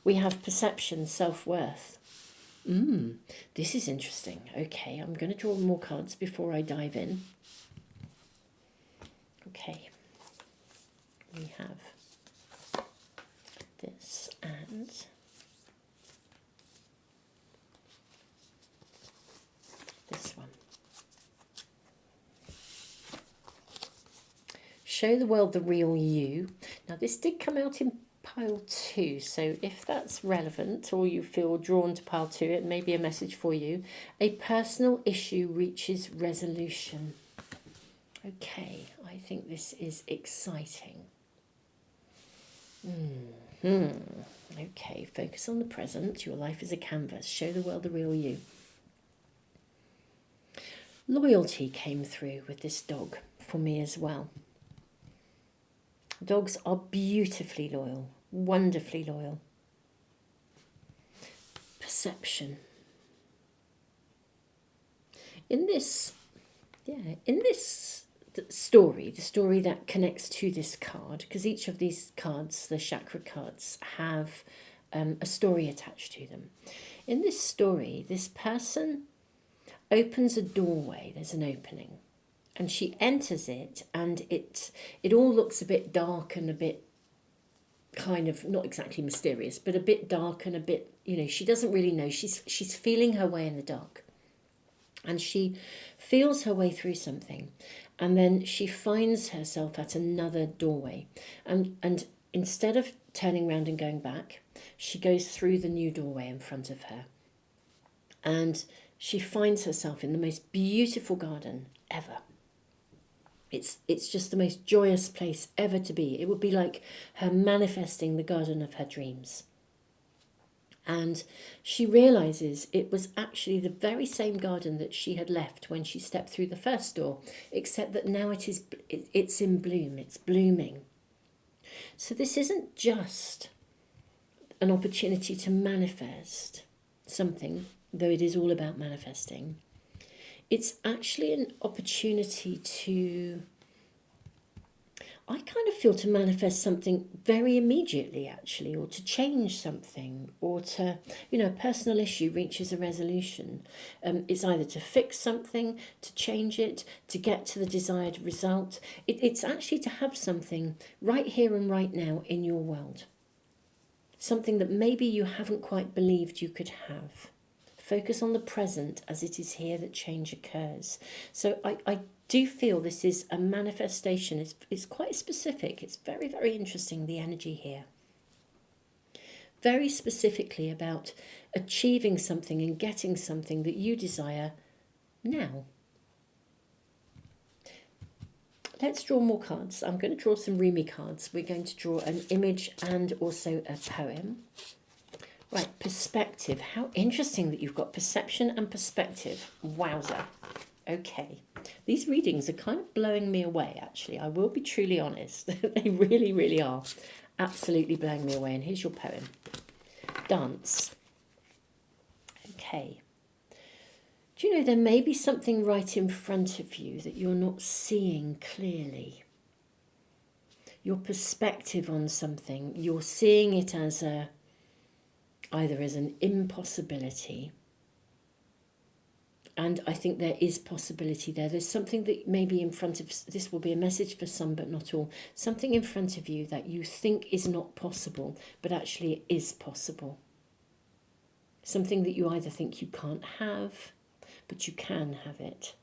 We have perception, self-worth. This is interesting. Okay, I'm going to draw more cards before I dive in. Okay, we have this and this one. Show the world the real you. Now this did come out in pile 2, so if that's relevant or you feel drawn to pile 2, it may be a message for you. A personal issue reaches resolution. Okay, I think this is exciting. Okay, focus on the present. Your life is a canvas. Show the world the real you. Loyalty came through with this dog for me as well. Dogs are beautifully loyal, wonderfully loyal. Perception. In this story, the story that connects to this card, because each of these cards, the chakra cards, have a story attached to them. In this story, this person opens a doorway, there's an opening, and she enters it, and it all looks a bit dark and a bit kind of, not exactly mysterious, but a bit dark and a bit, she doesn't really know. She's feeling her way in the dark. And she feels her way through something. And then she finds herself at another doorway. And instead of turning around and going back, she goes through the new doorway in front of her. And she finds herself in the most beautiful garden ever. It's just the most joyous place ever to be. It would be like her manifesting the garden of her dreams. And she realizes it was actually the very same garden that she had left when she stepped through the first door, except that now it's in bloom, it's blooming. So this isn't just an opportunity to manifest something, though it is all about manifesting. It's actually an opportunity to, I kind of feel, to manifest something very immediately, actually, or to change something, or to, a personal issue reaches a resolution. It's either to fix something, to change it, to get to the desired result. It's actually to have something right here and right now in your world. Something that maybe you haven't quite believed you could have. Focus on the present, as it is here that change occurs. So I do feel this is a manifestation. It's quite specific. It's very, very interesting, the energy here. Very specifically about achieving something and getting something that you desire now. Let's draw more cards. I'm going to draw some Rumi cards. We're going to draw an image and also a poem. Right, perspective. How interesting that you've got perception and perspective. Wowza. Okay, These readings are kind of blowing me away, actually. I will be truly honest. They really, really are. Absolutely blowing me away. And here's your poem. Dance. Okay. Do you know there may be something right in front of you that you're not seeing clearly? Your perspective on something, you're seeing it as either as an impossibility, and I think there is possibility there. There's something that may be in front of, this will be a message for some but not all, something in front of you that you think is not possible, but actually it is possible. Something that you either think you can't have, but you can have it.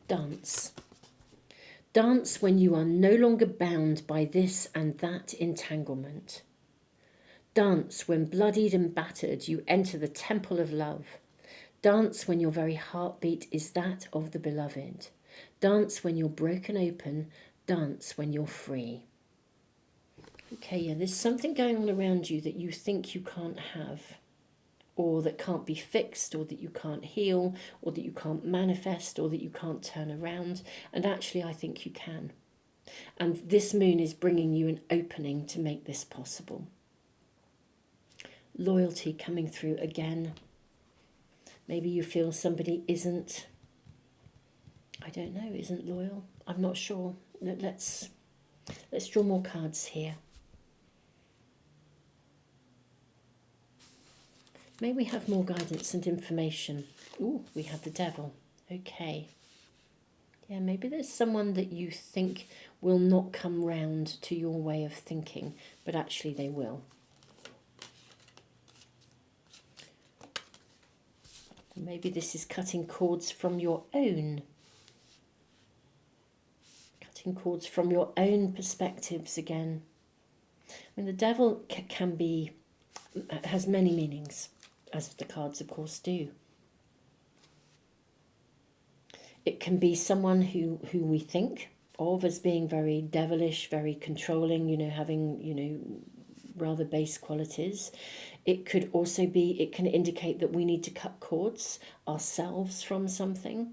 Dance. Dance when you are no longer bound by this and that entanglement. Dance when bloodied and battered you enter the temple of love. Dance when your very heartbeat is that of the beloved. Dance when you're broken open. Dance when you're free. Okay, yeah, there's something going on around you that you think you can't have, or that can't be fixed, or that you can't heal, or that you can't manifest, or that you can't turn around. And actually, I think you can. And this moon is bringing you an opening to make this possible. Loyalty coming through again. Maybe you feel somebody isn't, I don't know, isn't loyal. I'm not sure. Let's draw more cards here. May we have more guidance and information. Ooh, we have the devil. Okay. Yeah, maybe there's someone that you think will not come round to your way of thinking, but actually they will. Maybe this is cutting cords from your own. Cutting cords from your own perspectives again. I mean, the devil can be, has many meanings, as the cards of course do. It can be someone who we think of as being very devilish, very controlling, having, rather base qualities. It could also be, it can indicate that we need to cut cords ourselves from something,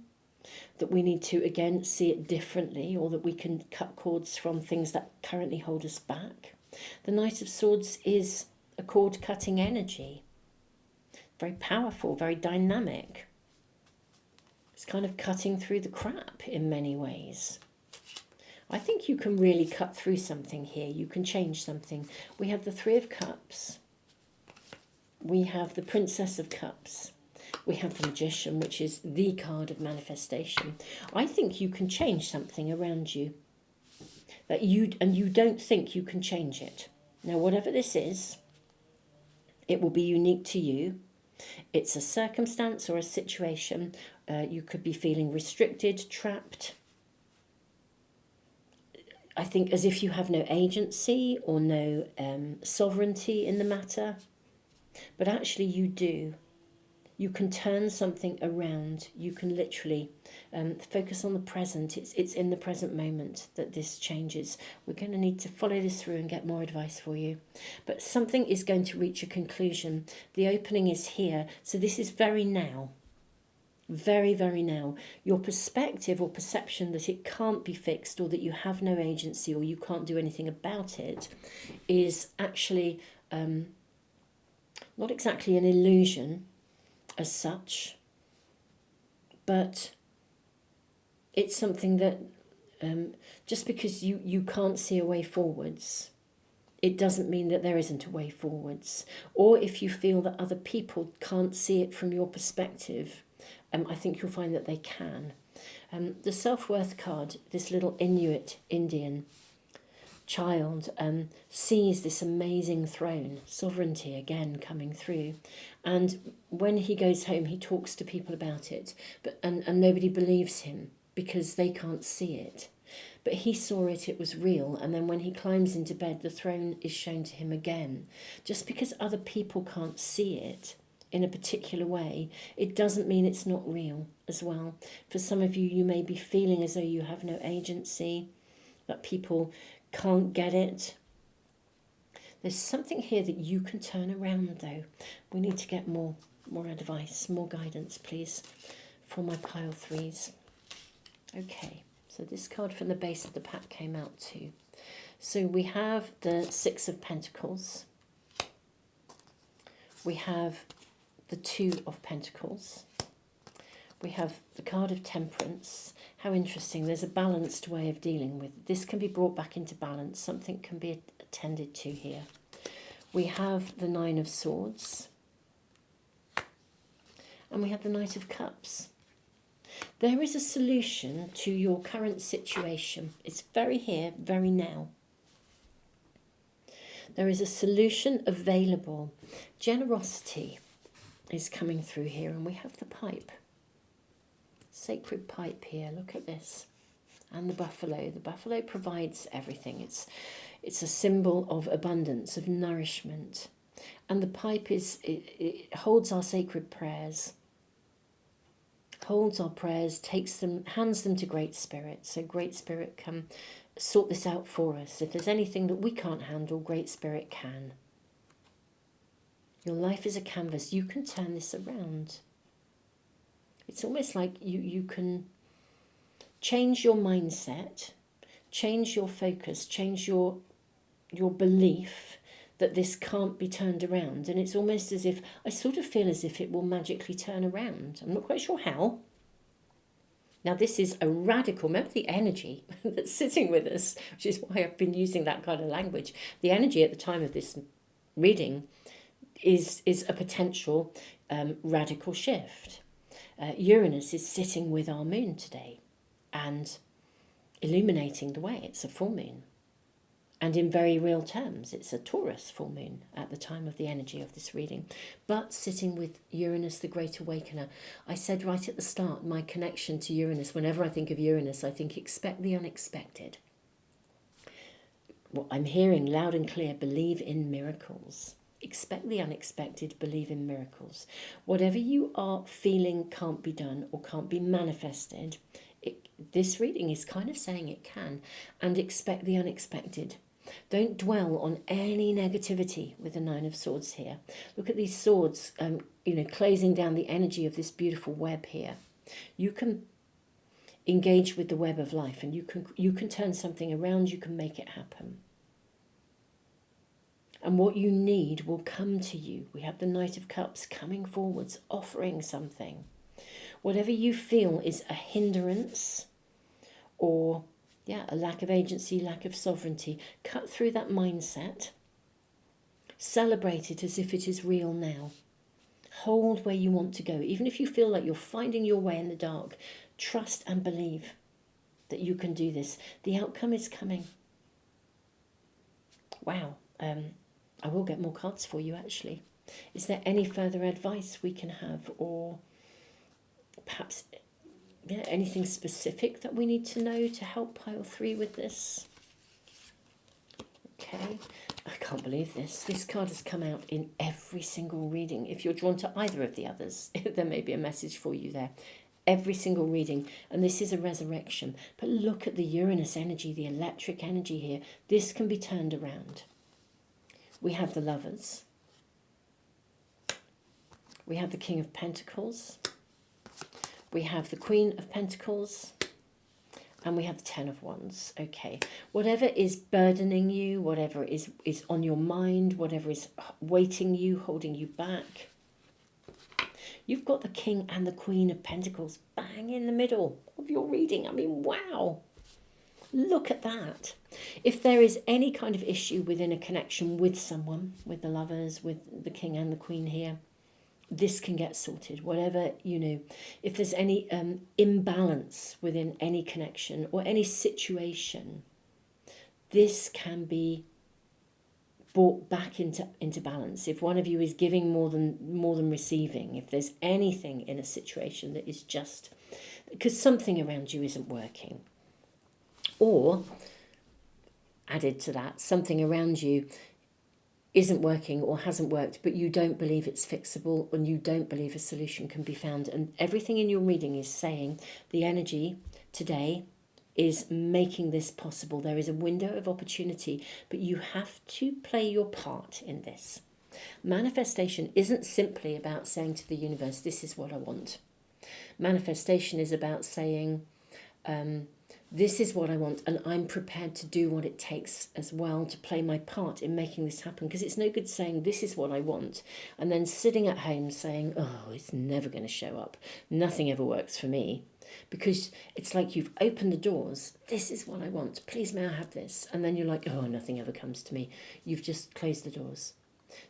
that we need to, again, see it differently, or that we can cut cords from things that currently hold us back. The Knight of Swords is a cord-cutting energy. Very powerful, very dynamic. It's kind of cutting through the crap in many ways. I think you can really cut through something here. You can change something. We have the Three of Cups. We have the Princess of Cups. We have the Magician, which is the card of manifestation. I think you can change something around you. And you don't think you can change it. Now, whatever this is, it will be unique to you. It's a circumstance or a situation. You could be feeling restricted, trapped. I think as if you have no agency or no sovereignty in the matter. But actually you do. You can turn something around. You can literally focus on the present. It's in the present moment that this changes. We're going to need to follow this through and get more advice for you. But something is going to reach a conclusion. The opening is here. So this is very now. Very, very now. Your perspective or perception that it can't be fixed, or that you have no agency, or you can't do anything about it, is actually not exactly an illusion as such, but it's something that just because you can't see a way forwards, it doesn't mean that there isn't a way forwards. Or if you feel that other people can't see it from your perspective, I think you'll find that they can. The self-worth card, this little Inuit Indian child, sees this amazing throne, sovereignty again coming through. And when he goes home, he talks to people about it, and nobody believes him because they can't see it. But he saw it, it was real, and then when he climbs into bed, the throne is shown to him again. Just because other people can't see it in a particular way, it doesn't mean it's not real as well. For some of you, you may be feeling as though you have no agency, that people can't get it. There's something here that you can turn around though. We need to get more advice, more guidance, please, for my pile threes. Okay, so this card from the base of the pack came out too. So we have the Six of Pentacles. We have the Two of Pentacles. We have the card of Temperance. How interesting. There's a balanced way of dealing with it. This can be brought back into balance. Something can be attended to here. We have the Nine of Swords. And we have the Knight of Cups. There is a solution to your current situation. It's very here, very now. There is a solution available. Generosity is coming through here, and we have the pipe. Sacred pipe here. Look at this. And the buffalo. The buffalo provides everything. It's a symbol of abundance, of nourishment. And the pipe it holds our sacred prayers. Holds our prayers, takes them, hands them to Great Spirit. So Great Spirit can sort this out for us. If there's anything that we can't handle, Great Spirit can. Your life is a canvas. You can turn this around. It's almost like you can change your mindset, change your focus, change your belief that this can't be turned around. And it's almost as if, I sort of feel as if it will magically turn around. I'm not quite sure how. Now this is a radical, remember the energy that's sitting with us, which is why I've been using that kind of language. The energy at the time of this reading is a potential radical shift. Uranus is sitting with our moon today and illuminating the way. It's a full moon. And in very real terms, it's a Taurus full moon at the time of the energy of this reading. But sitting with Uranus, the Great Awakener. I said right at the start, my connection to Uranus, whenever I think of Uranus, I think expect the unexpected. What I'm hearing loud and clear, believe in miracles. Expect the unexpected, believe in miracles. Whatever you are feeling can't be done or can't be manifested, this reading is kind of saying it can. And expect the unexpected. Don't dwell on any negativity with the Nine of Swords here. Look at these swords, closing down the energy of this beautiful web here. You can engage with the web of life, and you can turn something around. You can make it happen. And what you need will come to you. We have the Knight of Cups coming forwards, offering something. Whatever you feel is a hindrance or a lack of agency, lack of sovereignty, cut through that mindset. Celebrate it as if it is real now. Hold where you want to go. Even if you feel like you're finding your way in the dark, trust and believe that you can do this. The outcome is coming. Wow. I will get more cards for you, actually. Is there any further advice we can have, or perhaps anything specific that we need to know to help pile 3 with this? Okay, I can't believe this. This card has come out in every single reading. If you're drawn to either of the others, there may be a message for you there. Every single reading, and this is a resurrection. But look at the Uranus energy, the electric energy here. This can be turned around. We have the Lovers. We have the King of Pentacles. We have the Queen of Pentacles. And we have the Ten of Wands. Okay. Whatever is burdening you, whatever is on your mind, whatever is weighting you, holding you back. You've got the King and the Queen of Pentacles bang in the middle of your reading. I mean, wow. Look at that. If there is any kind of issue within a connection with someone, with the Lovers, with the King and the Queen here, this can get sorted. Whatever, if there's any imbalance within any connection or any situation, this can be brought back into balance. If one of you is giving more than receiving, if there's anything in a situation that is just because something around you isn't working, or added to that, something around you isn't working or hasn't worked, but you don't believe it's fixable and you don't believe a solution can be found. And everything in your reading is saying the energy today is making this possible. There is a window of opportunity, but you have to play your part in this. Manifestation isn't simply about saying to the universe, this is what I want. Manifestation is about saying, this is what I want, and I'm prepared to do what it takes as well to play my part in making this happen. Because it's no good saying, this is what I want, and then sitting at home saying, oh, it's never going to show up. Nothing ever works for me. Because it's like you've opened the doors. This is what I want. Please, may I have this? And then you're like, oh, nothing ever comes to me. You've just closed the doors.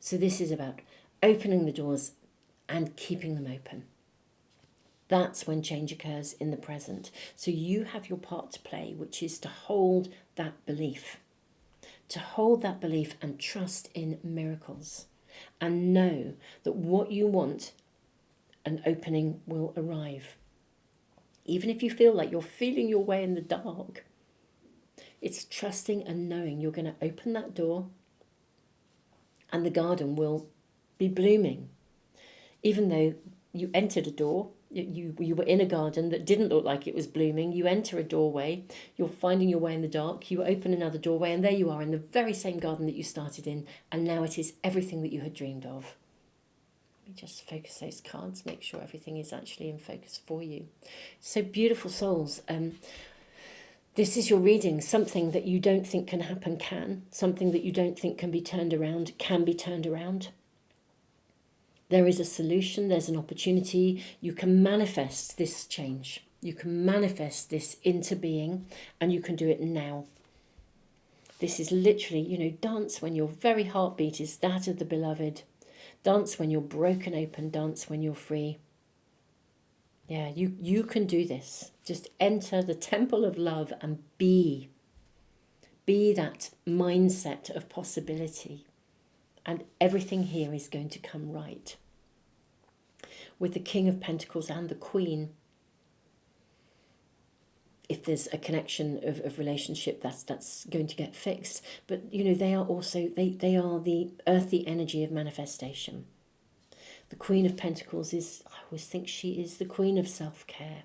So this is about opening the doors and keeping them open. That's when change occurs in the present. So you have your part to play, which is to hold that belief. To hold that belief and trust in miracles. And know that what you want, an opening will arrive. Even if you feel like you're feeling your way in the dark, it's trusting and knowing you're going to open that door and the garden will be blooming. Even though you entered a door, you were in a garden that didn't look like it was blooming, you enter a doorway, you're finding your way in the dark, you open another doorway, and there you are in the very same garden that you started in, and now it is everything that you had dreamed of. Just focus those cards, make sure everything is actually in focus for you. So beautiful souls, this is your reading. Something that you don't think can happen can. Something that you don't think can be turned around can be turned around. There is a solution, there's an opportunity. You can manifest this change. You can manifest this into being, and you can do it now. This is literally, dance when your very heartbeat is that of the beloved. Dance when you're broken open, dance when you're free. Yeah, you can do this. Just enter the temple of love and be that mindset of possibility. And everything here is going to come right. With the King of Pentacles and the Queen, if there's a connection of relationship, that's going to get fixed. But, they are also, they are the earthy energy of manifestation. The Queen of Pentacles I always think she is the Queen of self-care.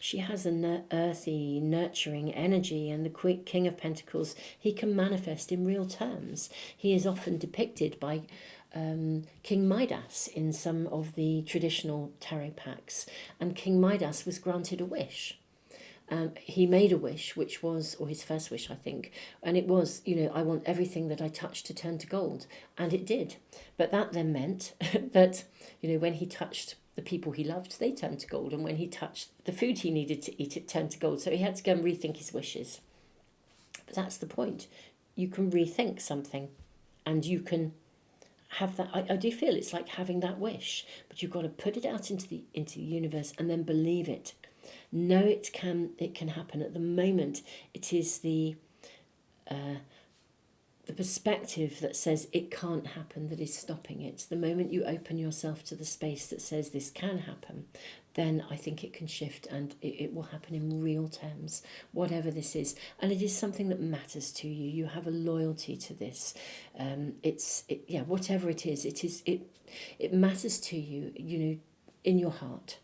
She has an earthy, nurturing energy, and the King of Pentacles, he can manifest in real terms. He is often depicted by King Midas in some of the traditional tarot packs, and King Midas was granted a wish. He made a wish, which was, or his first wish, I think, and it was, I want everything that I touch to turn to gold, and it did. But that then meant that, when he touched the people he loved, they turned to gold, and when he touched the food he needed to eat, it turned to gold. So he had to go and rethink his wishes. But that's the point. You can rethink something, and you can have that. I do feel it's like having that wish, but you've got to put it out into the universe and then believe it. Know it can happen. At the moment, it is the perspective that says it can't happen that is stopping it. The moment you open yourself to the space that says this can happen, then I think it can shift, and it will happen in real terms, whatever this is. And it is something that matters to you. You have a loyalty to this. Whatever it is, it matters to you, in your heart.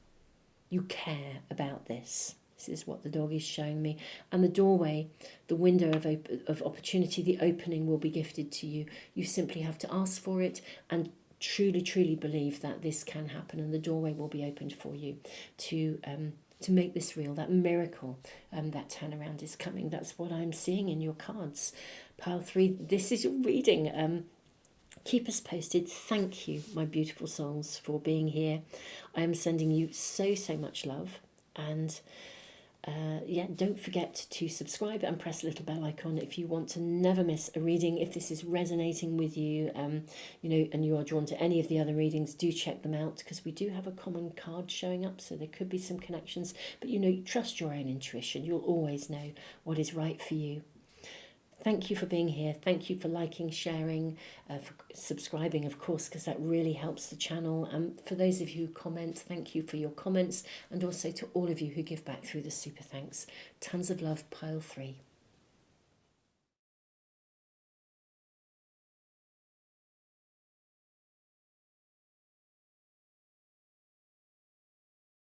You care about this. This is what the dog is showing me. And the doorway, the window of opportunity, the opening will be gifted to you. You simply have to ask for it and truly, truly believe that this can happen, and the doorway will be opened for you to make this real. That miracle, that turnaround is coming. That's what I'm seeing in your cards. Pile 3, this is your reading. Keep us posted. Thank you, my beautiful souls, for being here. I am sending you so much love, and don't forget to subscribe and press the little bell icon if you want to never miss a reading. If this is resonating with you, and you are drawn to any of the other readings, do check them out, because we do have a common card showing up, so there could be some connections. But trust your own intuition. You'll always know what is right for you. Thank you for being here. Thank you for liking, sharing, for subscribing, of course, because that really helps the channel. And for those of you who comment, thank you for your comments. And also to all of you who give back through the super thanks. Tons of love, Pile 3.